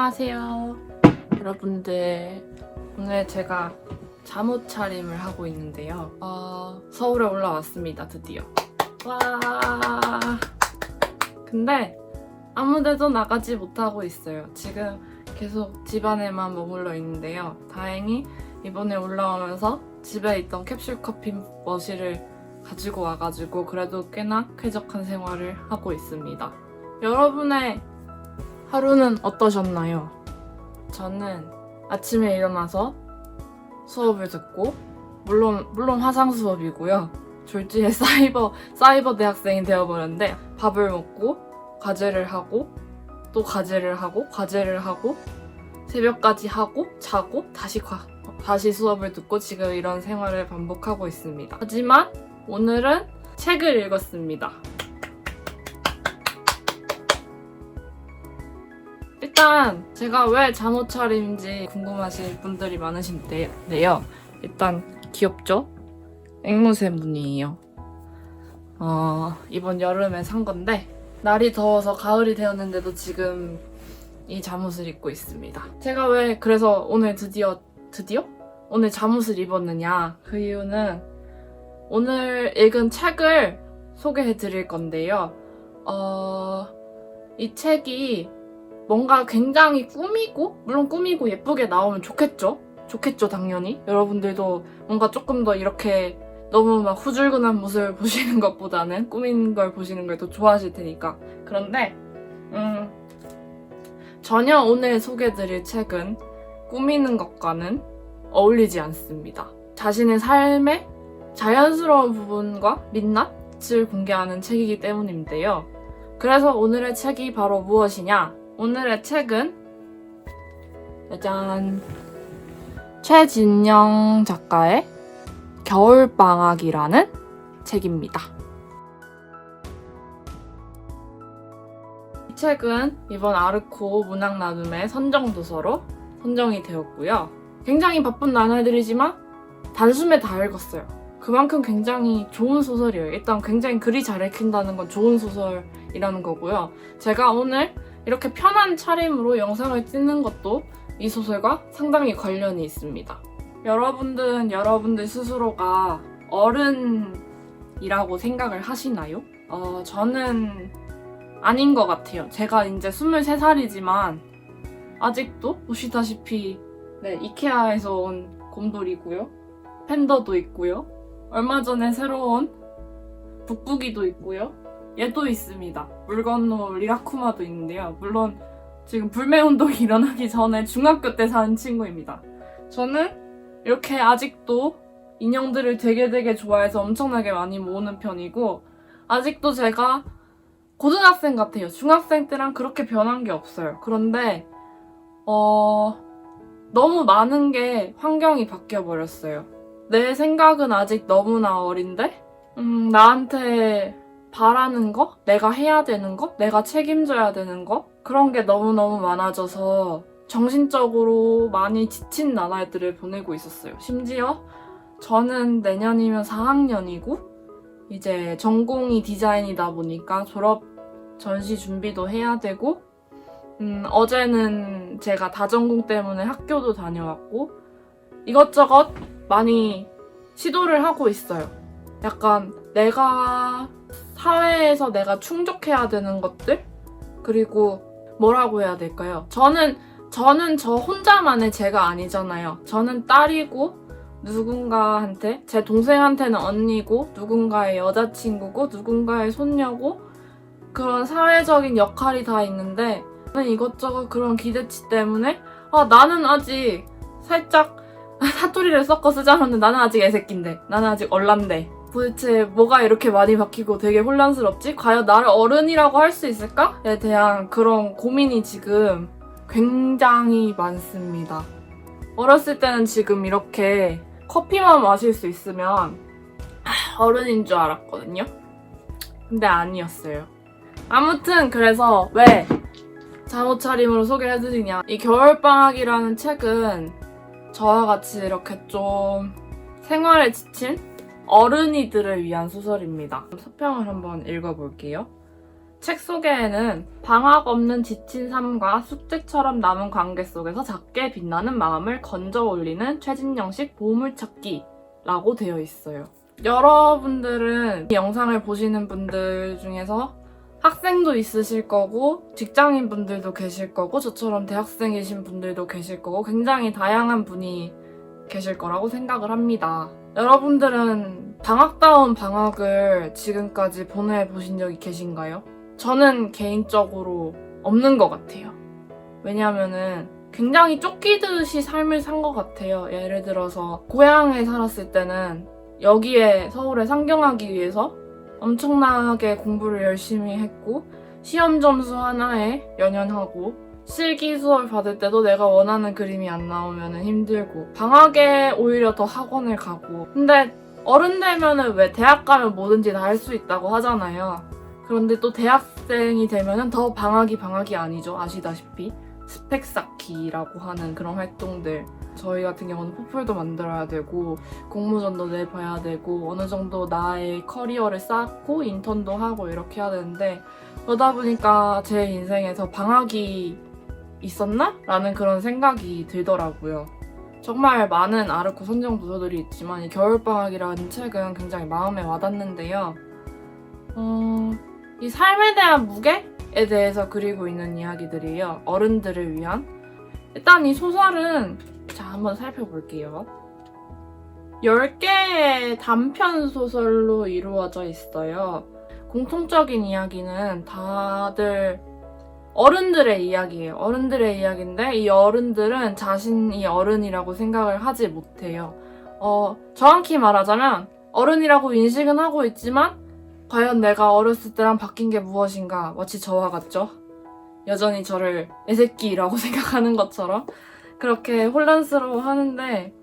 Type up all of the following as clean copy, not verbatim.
안녕하세요. 여러분들, 오늘 제가 잠옷 차림을 하고 있는데요. 서울에 올라왔습니다, 드디어. 와. 근데 아무데도 나가지 못하고 있어요. 지금 계속 집 안에만 머물러 있는데요. 다행히 이번에 올라오면서 집에 있던 캡슐 커피 머신을 가지고 와가지고 그래도 꽤나 쾌적한 생활을 하고 있습니다. 여러분의 하루는 어떠셨나요? 저는 아침에 일어나서 수업을 듣고 물론 화상 수업이고요. 졸지에 사이버 대학생이 되어버렸는데 밥을 먹고 과제를 하고 또 과제를 하고 과제를 하고 새벽까지 하고 자고 다시 수업을 듣고 지금 이런 생활을 반복하고 있습니다. 하지만 오늘은 책을 읽었습니다. 일단 제가 왜 잠옷 차림인지 궁금하실 분들이 많으신데요. 일단 귀엽죠? 앵무새 무늬예요. 이번 여름에 산 건데 날이 더워서 가을이 되었는데도 지금 이 잠옷을 입고 있습니다. 제가 왜 그래서 오늘 드디어 오늘 잠옷을 입었느냐, 그 이유는 오늘 읽은 책을 소개해 드릴 건데요. 이 책이 뭔가 굉장히 물론 꾸미고 예쁘게 나오면 좋겠죠, 당연히. 여러분들도 뭔가 조금 더 이렇게 너무 막 후줄근한 모습을 보시는 것보다는 꾸민 걸 보시는 걸 더 좋아하실 테니까. 그런데 전혀 오늘 소개해드릴 책은 꾸미는 것과는 어울리지 않습니다. 자신의 삶의 자연스러운 부분과 민낯을 공개하는 책이기 때문인데요. 그래서 오늘의 책이 바로 무엇이냐? 오늘의 책은 짜잔! 최진영 작가의 겨울방학이라는 책입니다. 이 책은 이번 아르코 문학나눔의 선정도서로 선정이 되었고요. 굉장히 바쁜 나날들이지만 단숨에 다 읽었어요. 그만큼 굉장히 좋은 소설이에요. 일단 굉장히 글이 잘 읽힌다는 건 좋은 소설이라는 거고요. 제가 오늘 이렇게 편한 차림으로 영상을 찍는 것도 이 소설과 상당히 관련이 있습니다. 여러분들은 여러분들 스스로가 어른이라고 생각을 하시나요? 저는 아닌 것 같아요. 제가 이제 23살이지만 아직도 보시다시피 이케아에서 온 곰돌이고요. 팬더도 있고요. 얼마 전에 새로운 북부기도 있고요. 얘도 있습니다. 물 건너 리라쿠마도 있는데요. 물론 지금 불매운동이 일어나기 전에 중학교 때 산 친구입니다. 저는 이렇게 아직도 인형들을 되게 좋아해서 엄청나게 많이 모으는 편이고, 아직도 제가 고등학생 같아요. 중학생 때랑 그렇게 변한 게 없어요. 그런데 너무 많은 게 환경이 바뀌어버렸어요. 내 생각은 아직 너무나 어린데 나한테 바라는 거, 내가 해야 되는 거, 내가 책임져야 되는 거, 그런 게 너무너무 많아져서 정신적으로 많이 지친 나날들을 보내고 있었어요. 심지어 저는 내년이면 4학년이고 이제 전공이 디자인이다 보니까 졸업 전시 준비도 해야 되고, 어제는 제가 다전공 때문에 학교도 다녀왔고 이것저것 많이 시도를 하고 있어요. 약간 내가 사회에서 내가 충족해야 되는 것들, 그리고 뭐라고 해야 될까요? 저는 저 혼자만의 제가 아니잖아요. 저는 딸이고 누군가한테, 제 동생한테는 언니고 누군가의 여자친구고 누군가의 손녀고, 그런 사회적인 역할이 다 있는데 저는 이것저것 그런 기대치 때문에 나는 아직 살짝 사투리를 섞어 쓰자면 나는 아직 애새끼인데, 나는 아직 얼란데, 도대체 뭐가 이렇게 많이 바뀌고 되게 혼란스럽지? 과연 나를 어른이라고 할 수 있을까?에 대한 그런 고민이 지금 굉장히 많습니다. 어렸을 때는 지금 이렇게 커피만 마실 수 있으면 어른인 줄 알았거든요. 근데 아니었어요. 아무튼 그래서 왜 잠옷 차림으로 소개해드리냐, 이 겨울방학이라는 책은 저와 같이 이렇게 좀 생활에 지친 어른이들을 위한 소설입니다. 서평을 한번 읽어볼게요. 책 소개에는 방학 없는 지친 삶과 숙제처럼 남은 관계 속에서 작게 빛나는 마음을 건져 올리는 최진영식 보물찾기라고 되어 있어요. 여러분들은 이 영상을 보시는 분들 중에서 학생도 있으실 거고 직장인 분들도 계실 거고 저처럼 대학생이신 분들도 계실 거고 굉장히 다양한 분이 계실 거라고 생각을 합니다. 여러분들은 방학다운 방학을 지금까지 보내보신 적이 계신가요? 저는 개인적으로 없는 것 같아요. 왜냐하면은 굉장히 쫓기듯이 삶을 산 것 같아요. 예를 들어서 고향에 살았을 때는 여기에 서울에 상경하기 위해서 엄청나게 공부를 열심히 했고 시험 점수 하나에 연연하고 실기 수업 받을 때도 내가 원하는 그림이 안 나오면 힘들고 방학에 오히려 더 학원을 가고 근데 어른 되면은 왜 대학 가면 뭐든지 다 할 수 있다고 하잖아요. 그런데 또 대학생이 되면은 더 방학이 아니죠. 아시다시피 스펙 쌓기라고 하는 그런 활동들 저희 같은 경우는 포플도 만들어야 되고 공모전도 내봐야 되고 어느 정도 나의 커리어를 쌓고 인턴도 하고 이렇게 해야 되는데 그러다 보니까 제 인생에서 방학이 있었나? 라는 그런 생각이 들더라고요. 정말 많은 아르코 선정 도서들이 있지만 이 겨울방학이라는 책은 굉장히 마음에 와닿는데요. 이 삶에 대한 무게에 대해서 그리고 있는 이야기들이에요. 어른들을 위한. 일단 이 소설은 자 한번 살펴볼게요. 10개의 단편 소설로 이루어져 있어요. 공통적인 이야기는 다들 어른들의 이야기예요. 어른들의 이야기인데 이 어른들은 자신이 어른이라고 생각을 하지 못해요. 정확히 말하자면 어른이라고 인식은 하고 있지만 과연 내가 어렸을 때랑 바뀐 게 무엇인가 마치 저와 같죠? 여전히 저를 애새끼라고 생각하는 것처럼 그렇게 혼란스러워 하는데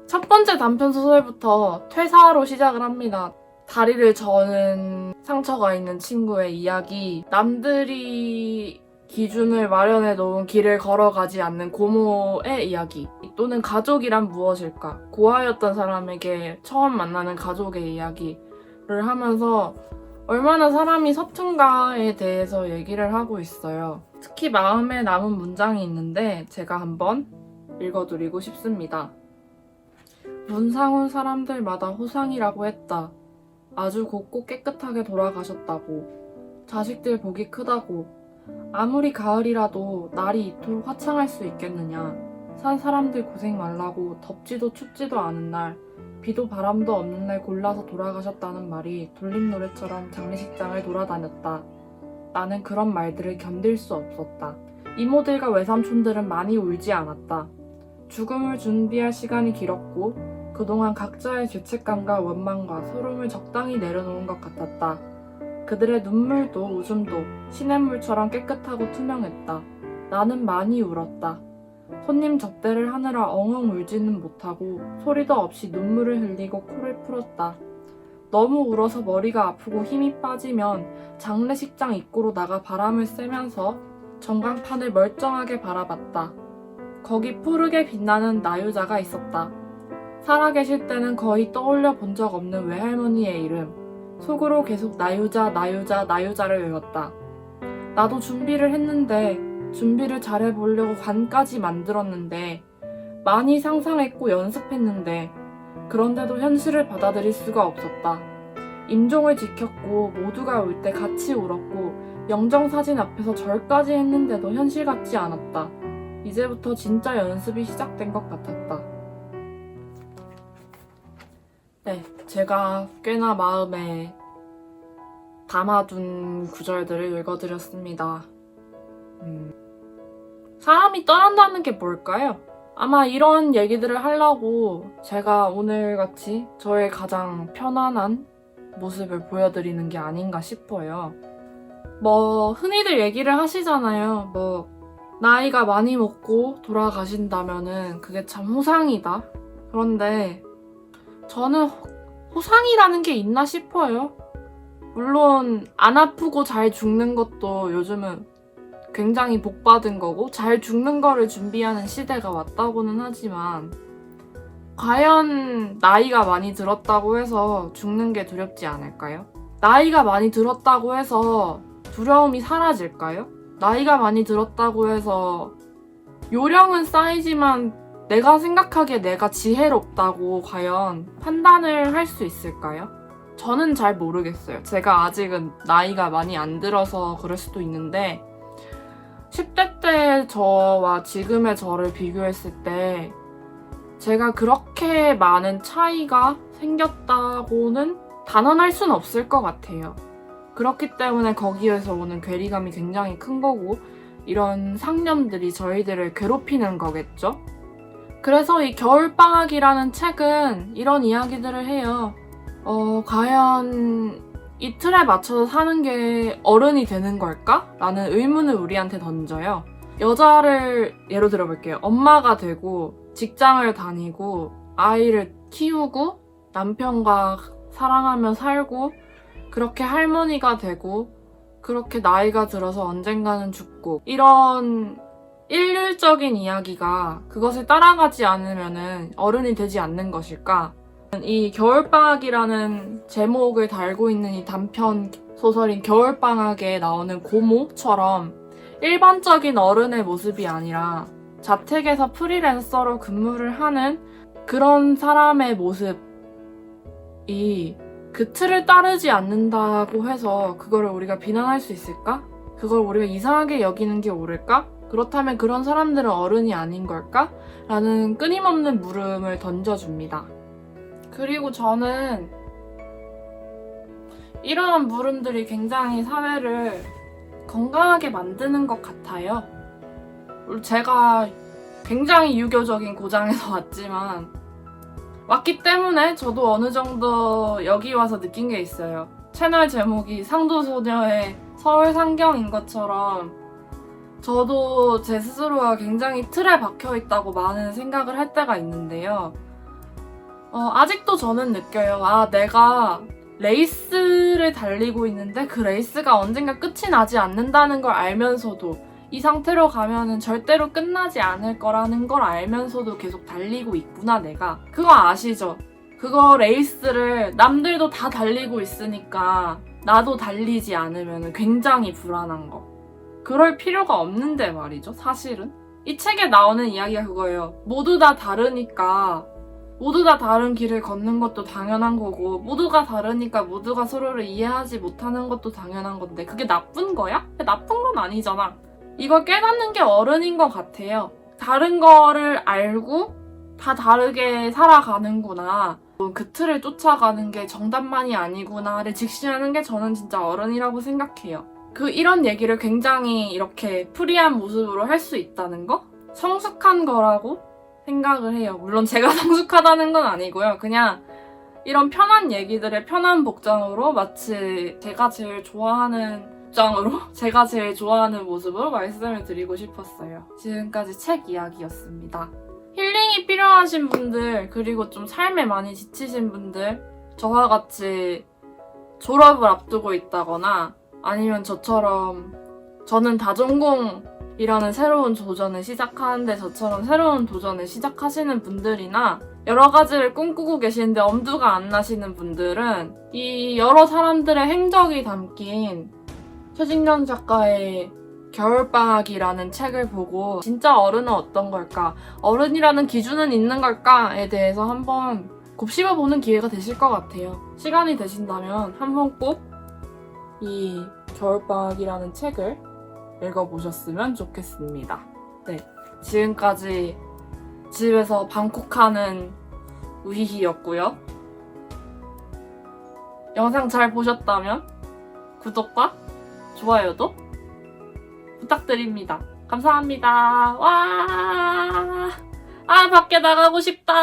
첫 번째 단편 소설부터 퇴사로 시작을 합니다. 다리를 저는 상처가 있는 친구의 이야기, 남들이 기준을 마련해 놓은 길을 걸어가지 않는 고모의 이야기, 또는 가족이란 무엇일까? 고아였던 사람에게 처음 만나는 가족의 이야기를 하면서 얼마나 사람이 서툰가에 대해서 얘기를 하고 있어요. 특히 마음에 남은 문장이 있는데 제가 한번 읽어드리고 싶습니다. 문상훈 사람들마다 호상이라고 했다. 아주 곱고 깨끗하게 돌아가셨다고. 자식들 복이 크다고. 아무리 가을이라도 날이 이토록 화창할 수 있겠느냐. 산 사람들 고생 말라고 덥지도 춥지도 않은 날, 비도 바람도 없는 날 골라서 돌아가셨다는 말이 돌림노래처럼 장례식장을 돌아다녔다. 나는 그런 말들을 견딜 수 없었다. 이모들과 외삼촌들은 많이 울지 않았다. 죽음을 준비할 시간이 길었고 그동안 각자의 죄책감과 원망과 서름을 적당히 내려놓은 것 같았다. 그들의 눈물도 웃음도 시냇물처럼 깨끗하고 투명했다. 나는 많이 울었다. 손님 접대를 하느라 엉엉 울지는 못하고 소리도 없이 눈물을 흘리고 코를 풀었다. 너무 울어서 머리가 아프고 힘이 빠지면 장례식장 입구로 나가 바람을 쐬면서 전광판을 멀쩡하게 바라봤다. 거기 푸르게 빛나는 나유자가 있었다. 살아계실 때는 거의 떠올려 본 적 없는 외할머니의 이름. 속으로 계속 나유자, 나유자, 나유자를 외웠다. 나도 준비를 했는데 준비를 잘해보려고 관까지 만들었는데 많이 상상했고 연습했는데 그런데도 현실을 받아들일 수가 없었다. 임종을 지켰고 모두가 울 때 같이 울었고 영정사진 앞에서 절까지 했는데도 현실 같지 않았다. 이제부터 진짜 연습이 시작된 것 같았다. 네, 제가 꽤나 마음에 담아둔 구절들을 읽어드렸습니다. 사람이 떠난다는 게 뭘까요? 아마 이런 얘기들을 하려고 제가 오늘같이 저의 가장 편안한 모습을 보여드리는 게 아닌가 싶어요. 흔히들 얘기를 하시잖아요. 나이가 많이 먹고 돌아가신다면은 그게 참 호상이다. 그런데 저는 호상이라는 게 있나 싶어요. 물론 안 아프고 잘 죽는 것도 요즘은 굉장히 복받은 거고 잘 죽는 거를 준비하는 시대가 왔다고는 하지만 과연 나이가 많이 들었다고 해서 죽는 게 두렵지 않을까요? 나이가 많이 들었다고 해서 두려움이 사라질까요? 나이가 많이 들었다고 해서 요령은 쌓이지만 내가 생각하기에 내가 지혜롭다고 과연 판단을 할 수 있을까요? 저는 잘 모르겠어요. 제가 아직은 나이가 많이 안 들어서 그럴 수도 있는데 10대 때 저와 지금의 저를 비교했을 때 제가 그렇게 많은 차이가 생겼다고는 단언할 수는 없을 것 같아요. 그렇기 때문에 거기에서 오는 괴리감이 굉장히 큰 거고 이런 상념들이 저희들을 괴롭히는 거겠죠? 그래서 이 겨울방학이라는 책은 이런 이야기들을 해요. 과연 이 틀에 맞춰서 사는 게 어른이 되는 걸까? 라는 의문을 우리한테 던져요. 여자를 예로 들어볼게요. 엄마가 되고 직장을 다니고 아이를 키우고 남편과 사랑하며 살고 그렇게 할머니가 되고 그렇게 나이가 들어서 언젠가는 죽고 이런 일률적인 이야기가 그것을 따라가지 않으면 어른이 되지 않는 것일까? 이 겨울방학이라는 제목을 달고 있는 이 단편 소설인 겨울방학에 나오는 고모처럼 일반적인 어른의 모습이 아니라 자택에서 프리랜서로 근무를 하는 그런 사람의 모습이 그 틀을 따르지 않는다고 해서 그거를 우리가 비난할 수 있을까? 그걸 우리가 이상하게 여기는 게 옳을까? 그렇다면 그런 사람들은 어른이 아닌 걸까? 라는 끊임없는 물음을 던져줍니다. 그리고 저는 이러한 물음들이 굉장히 사회를 건강하게 만드는 것 같아요. 제가 굉장히 유교적인 고장에서 왔기 때문에 저도 어느 정도 여기 와서 느낀 게 있어요. 채널 제목이 상도소녀의 서울 상경인 것처럼 저도 제 스스로가 굉장히 틀에 박혀있다고 많은 생각을 할 때가 있는데요. 아직도 저는 느껴요. 내가 레이스를 달리고 있는데 그 레이스가 언젠가 끝이 나지 않는다는 걸 알면서도 이 상태로 가면은 절대로 끝나지 않을 거라는 걸 알면서도 계속 달리고 있구나, 내가. 그거 아시죠? 그거 레이스를 남들도 다 달리고 있으니까 나도 달리지 않으면 굉장히 불안한 거. 그럴 필요가 없는데 말이죠, 사실은. 이 책에 나오는 이야기가 그거예요. 모두 다 다르니까 모두 다 다른 길을 걷는 것도 당연한 거고 모두가 다르니까 모두가 서로를 이해하지 못하는 것도 당연한 건데 그게 나쁜 거야? 나쁜 건 아니잖아. 이걸 깨닫는 게 어른인 것 같아요. 다른 거를 알고 다 다르게 살아가는구나. 그 틀을 쫓아가는 게 정답만이 아니구나를 직시하는 게 저는 진짜 어른이라고 생각해요. 이런 얘기를 굉장히 이렇게 프리한 모습으로 할 수 있다는 거? 성숙한 거라고 생각을 해요. 물론 제가 성숙하다는 건 아니고요. 그냥 이런 편한 얘기들의 편한 복장으로 마치 제가 제일 좋아하는 제가 제일 좋아하는 모습으로 말씀을 드리고 싶었어요. 지금까지 책 이야기였습니다. 힐링이 필요하신 분들, 그리고 좀 삶에 많이 지치신 분들, 저와 같이 졸업을 앞두고 있다거나 아니면 저처럼 저는 다전공이라는 새로운 도전을 시작하는데 저처럼 새로운 도전을 시작하시는 분들이나 여러 가지를 꿈꾸고 계시는데 엄두가 안 나시는 분들은 이 여러 사람들의 행적이 담긴 최진경 작가의 겨울방학이라는 책을 보고 진짜 어른은 어떤 걸까? 어른이라는 기준은 있는 걸까?에 대해서 한번 곱씹어보는 기회가 되실 것 같아요. 시간이 되신다면 한번 꼭 이 겨울방학이라는 책을 읽어보셨으면 좋겠습니다. 네, 지금까지 집에서 방콕하는 우희희였고요. 영상 잘 보셨다면 구독과 좋아요도 부탁드립니다. 감사합니다. 와, 밖에 나가고 싶다.